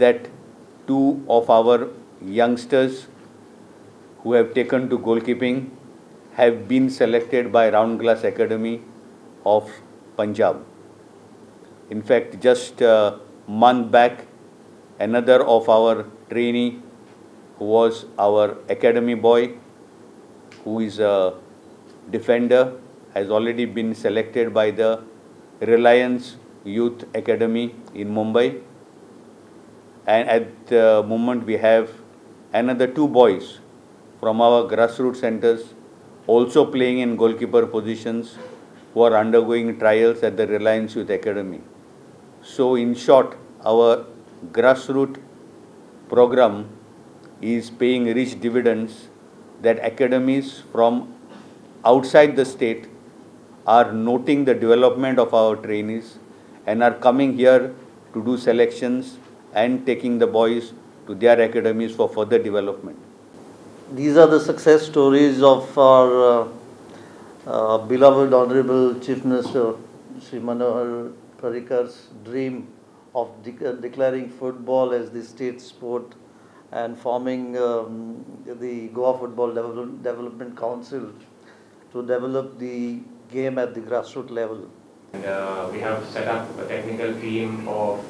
that two of our youngsters who have taken to goalkeeping have been selected by Roundglass Academy of Punjab. In fact, just a month back, another of our trainee who was our academy boy, who is a defender, has already been selected by the Reliance Youth Academy in Mumbai. And at the moment we have another two boys from our grassroots centers also playing in goalkeeper positions who are undergoing trials at the Reliance Youth Academy. So in short, our grassroots program is paying rich dividends that academies from outside the state are noting the development of our trainees and are coming here to do selections and taking the boys to their academies for further development. These are the success stories of our beloved Honorable Chief Minister, Shri Manohar Parikar's dream of declaring football as the state sport and forming the Goa Football Development Council to develop the game at the grassroots level. And we have set up a technical team of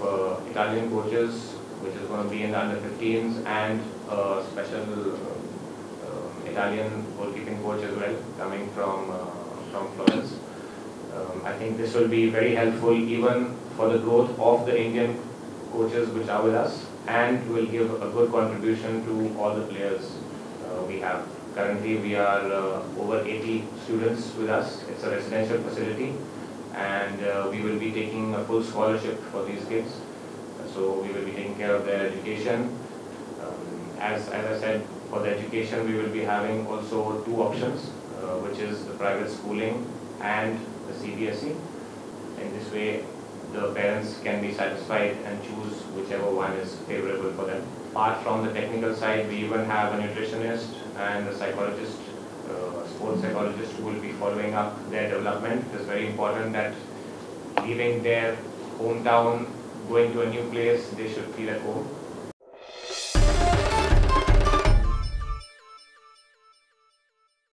Italian coaches, which is going to be in the under-15s, and a special Italian goalkeeping coach as well, coming from Florence. I think this will be very helpful even for the growth of the Indian coaches which are with us, and will give a good contribution to all the players we have. Currently we are over 80 students with us. It's a residential facility, and we will be taking a full scholarship for these kids. So we will be taking care of their education. As I said, for the education we will be having also two options, which is the private schooling and the CBSE. In this way, the parents can be satisfied and choose whichever one is favorable for them. Apart from the technical side, we even have a nutritionist and a psychologist, sports psychologist, who will be following up their development. It is very important that leaving their hometown, going to a new place, they should feel at home.